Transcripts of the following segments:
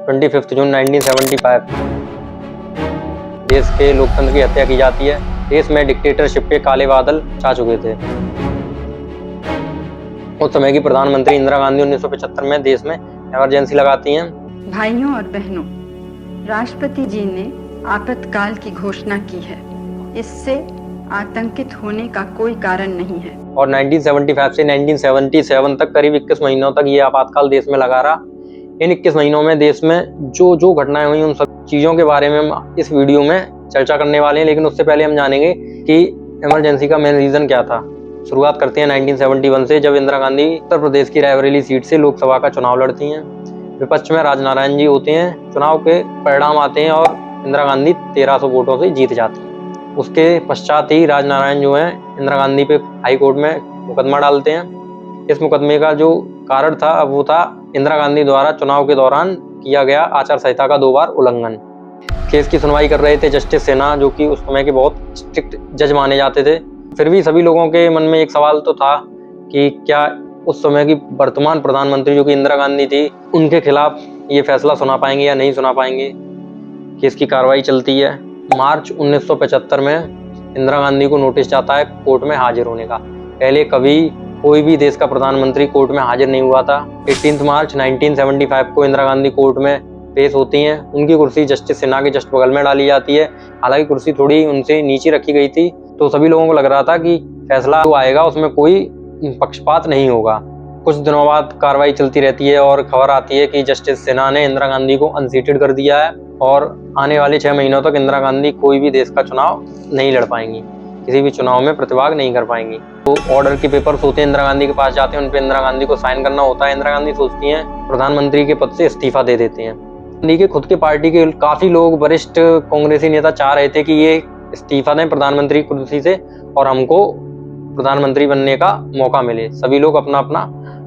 25 जून 1975 देश के लोकतंत्र की हत्या की जाती है। देश में डिक्टेटरशिप के काले बादल छा चुके थे। उस समय की प्रधानमंत्री इंदिरा गांधी 1975 में देश में इमरजेंसी लगाती हैं। भाइयों और बहनों, राष्ट्रपति जी ने आपातकाल की घोषणा की है। इससे आतंकित होने का कोई कारण नहीं है। और 1975 से 1977 तक करीब 21 महीनों तक ये आपातकाल देश में लगा रहा। इन 21 महीनों में देश में जो जो घटनाएं हुई उन सब चीज़ों के बारे में हम इस वीडियो में चर्चा करने वाले हैं। लेकिन उससे पहले हम जानेंगे कि इमरजेंसी का मेन रीज़न क्या था। शुरुआत करते हैं 1971 से, जब इंदिरा गांधी उत्तर प्रदेश की रायबरेली सीट से लोकसभा का चुनाव लड़ती हैं। विपक्ष में राजनारायण जी होते हैं। चुनाव के परिणाम आते हैं और इंदिरा गांधी 1300 वोटों से जीत जाती हैं। उसके पश्चात ही राजनारायण जो हैं इंदिरा गांधी पे हाई कोर्ट में मुकदमा डालते हैं। इस मुकदमे का जो कारण था वो था इंदिरा गांधी द्वारा चुनाव के दौरान किया गया आचार संहिता का 2 बार उल्लंघन। केस की सुनवाई कर रहे थे जस्टिस सिन्हा, जो कि उस समय के बहुत स्ट्रिक्ट जज माने जाते थे। फिर भी सभी लोगों के मन में एक सवाल तो था कि क्या उस समय की वर्तमान प्रधानमंत्री जो कि इंदिरा गांधी थी, उनके खिलाफ ये फैसला सुना पाएंगे या नहीं सुना पाएंगे। केस की कार्रवाई चलती है। मार्च 1975 में इंदिरा गांधी को नोटिस जाता है कोर्ट में हाजिर होने का। पहले कभी कोई भी देश का प्रधानमंत्री कोर्ट में हाजिर नहीं हुआ था। 18 मार्च 1975 को इंदिरा गांधी कोर्ट में पेश होती हैं। उनकी कुर्सी जस्टिस सिन्हा के जस्ट बगल में डाली जाती है। हालांकि कुर्सी थोड़ी उनसे नीचे रखी गई थी, तो सभी लोगों को लग रहा था कि फैसला जो आएगा उसमें कोई पक्षपात नहीं होगा। कुछ दिनों बाद कार्रवाई चलती रहती है और खबर आती है कि जस्टिस सिन्हा ने इंदिरा गांधी को अनसीटेड कर दिया है और आने वाले 6 महीनों तक इंदिरा गांधी कोई भी देश का चुनाव नहीं लड़ पाएंगी, किसी भी चुनाव में प्रतिभाग नहीं कर पाएंगी। तो ऑर्डर के पेपर्स होते हैं, इंदिरा गांधी के पास जाते हैं, उन पे इंदिरा गांधी को साइन करना होता है। इंदिरा गांधी सोचती हैं प्रधानमंत्री के पद से इस्तीफा दे देते हैं। गांधी के खुद के पार्टी के काफी लोग, वरिष्ठ कांग्रेसी नेता चाह रहे थे कि ये इस्तीफा दें प्रधानमंत्री कुर्सी से और हमको प्रधानमंत्री बनने का मौका मिले। सभी लोग अपना अपना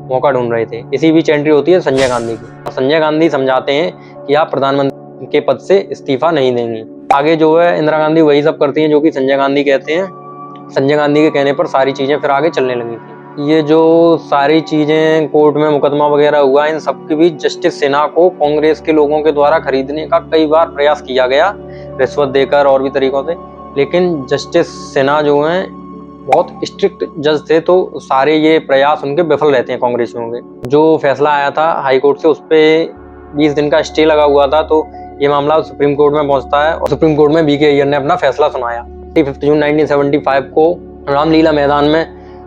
मौका ढूंढ रहे थे। इसी बीच एंट्री होती है संजय गांधी की। संजय गांधी समझाते हैं कि आप प्रधानमंत्री के पद से इस्तीफा नहीं देंगे। आगे जो है इंदिरा गांधी वही सब करती हैं जो कि संजय गांधी कहते हैं। संजय गांधी के कहने पर सारी चीजें फिर आगे चलने लगी थी। ये जो सारी चीजें कोर्ट में मुकदमा वगैरह हुआ, इन सबके बीच जस्टिस सिन्हा को कांग्रेस के लोगों के द्वारा खरीदने का कई बार प्रयास किया गया, रिश्वत देकर और भी तरीकों से। लेकिन जस्टिस सिन्हा जो हैं बहुत स्ट्रिक्ट जज थे, तो सारे ये प्रयास उनके विफल रहते हैं कांग्रेसियों के। जो फैसला आया था हाई कोर्ट से, उस पर 20 दिन का स्टे लगा हुआ था, तो ये मामला सुप्रीम कोर्ट में पहुंचता है और सुप्रीम कोर्ट में बीके अय्यर ने अपना फैसला सुनाया। 25 जून 1975 को रामलीला मैदान में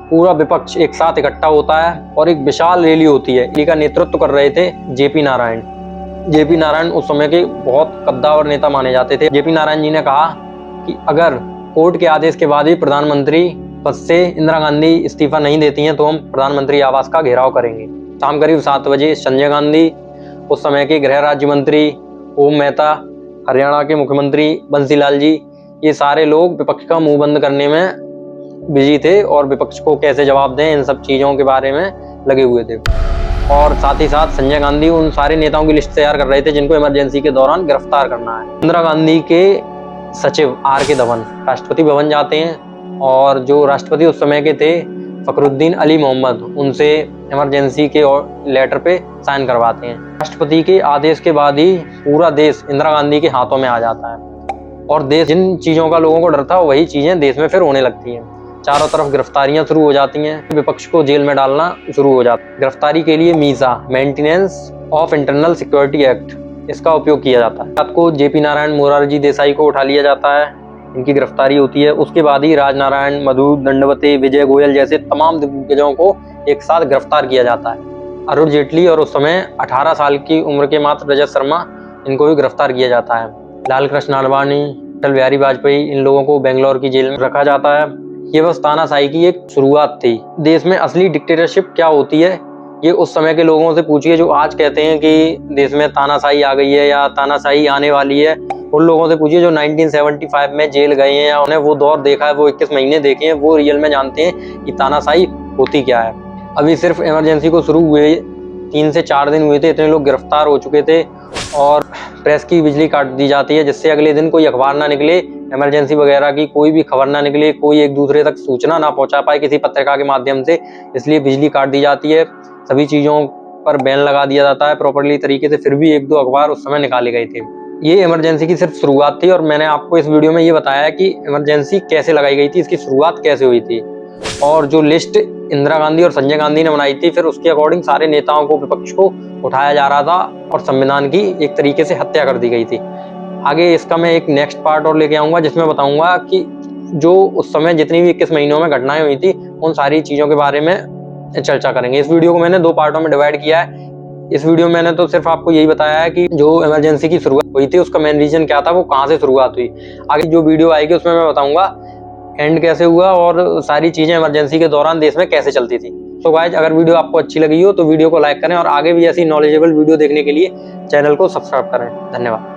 पूरा विपक्ष एक साथ इकट्ठा होता है और एक विशाल रैली होती है। रैली का नेतृत्व कर रहे थे जेपी नारायण। जेपी नारायण उस समय के बहुत कद्दावर नेता माने जाते थे। जेपी नारायण जी ने कहा कि अगर कोर्ट के आदेश के बाद भी प्रधानमंत्री पद से इंदिरा गांधी इस्तीफा नहीं देती हैं तो हम प्रधानमंत्री आवास का घेराव करेंगे। शाम करीब 7 बजे संजय गांधी, उस समय के गृह राज्य मंत्री ओम मेहता, हरियाणा के मुख्यमंत्री बंसीलाल जी, ये सारे लोग विपक्ष का मुंह बंद करने में बिजी थे और विपक्ष को कैसे जवाब दें इन सब चीज़ों के बारे में लगे हुए थे। और साथ ही साथ संजय गांधी उन सारे नेताओं की लिस्ट तैयार कर रहे थे जिनको इमरजेंसी के दौरान गिरफ्तार करना है। इंदिरा गांधी के सचिव R.K. धवन राष्ट्रपति भवन जाते हैं और जो राष्ट्रपति उस समय के थे फखरुद्दीन अली मोहम्मद, उनसे इमरजेंसी के लेटर पे साइन करवाते हैं। राष्ट्रपति के आदेश के बाद ही पूरा देश इंदिरा गांधी के हाथों में आ जाता है और देश जिन चीज़ों का लोगों को डर था वही चीज़ें देश में फिर होने लगती हैं। चारों तरफ गिरफ्तारियां शुरू हो जाती हैं, विपक्ष को जेल में डालना शुरू हो जाता है। गिरफ्तारी के लिए Misa, maintenance of internal security act, इसका उपयोग किया जाता है। रात को जेपी नारायण, मोरारजी देसाई को उठा लिया जाता है, इनकी गिरफ्तारी होती है। उसके बाद ही राजनारायण, मधु दंडवते, विजय गोयल जैसे तमाम दिग्गजों को एक साथ गिरफ्तार किया जाता है। अरुण जेटली और उस समय 18 साल की उम्र के मात्र रजत शर्मा, इनको भी गिरफ्तार किया जाता है। लाल कृष्ण आडवाणी, अटल बिहारी वाजपेयी, इन लोगों को बेंगलोर की जेल में रखा जाता है। ये बस तानाशाही की एक शुरुआत थी। देश में असली डिक्टेटरशिप क्या होती है ये उस समय के लोगों से पूछिए जो आज कहते हैं कि देश में तानाशाही आ गई है या तानाशाही आने वाली है। उन लोगों से पूछिए जो 1975 में जेल गए हैं या उन्हें वो दौर देखा है, वो 21 महीने देखे हैं, वो रियल में जानते हैं कि तानाशाही होती क्या है। अभी सिर्फ इमरजेंसी को शुरू हुए 3 से 4 दिन हुए थे, इतने लोग गिरफ्तार हो चुके थे और प्रेस की बिजली काट दी जाती है जिससे अगले दिन कोई अखबार ना निकले, इमरजेंसी वगैरह की कोई भी खबर ना निकले, कोई एक दूसरे तक सूचना ना पहुंचा पाए किसी पत्रिका के माध्यम से, इसलिए बिजली काट दी जाती है। सभी चीज़ों पर बैन लगा दिया जाता है प्रॉपरली तरीके से, फिर भी 1-2 अखबार उस समय निकाले गए थे। ये इमरजेंसी की सिर्फ शुरुआत थी और मैंने आपको इस वीडियो में ये बताया कि इमरजेंसी कैसे लगाई गई थी, इसकी शुरुआत कैसे हुई थी, और जो लिस्ट इंदिरा गांधी और संजय गांधी ने बनाई थी, फिर उसके अकॉर्डिंग सारे नेताओं को, विपक्ष को उठाया जा रहा था और संविधान की एक तरीके से हत्या कर दी गई थी। आगे इसका मैं एक नेक्स्ट पार्ट और लेके आऊंगा, जिसमें बताऊंगा कि जो उस समय जितनी भी 21 महीनों में घटनाएं हुई थी, उन सारी चीजों के बारे में चर्चा करेंगे। इस वीडियो को मैंने 2 पार्टों में डिवाइड किया है। इस वीडियो में मैंने तो सिर्फ आपको यही बताया है कि जो इमरजेंसी की शुरुआत हुई थी उसका मेन रीजन क्या था, वो कहाँ से शुरुआत हुई। आगे जो वीडियो आएगी उसमें मैं बताऊंगा एंड कैसे हुआ और सारी चीजें इमरजेंसी के दौरान देश में कैसे चलती थी। तो गाइस, अगर वीडियो आपको अच्छी लगी हो तो वीडियो को लाइक करें और आगे भी ऐसी नॉलेजेबल वीडियो देखने के लिए चैनल को सब्सक्राइब करें। धन्यवाद।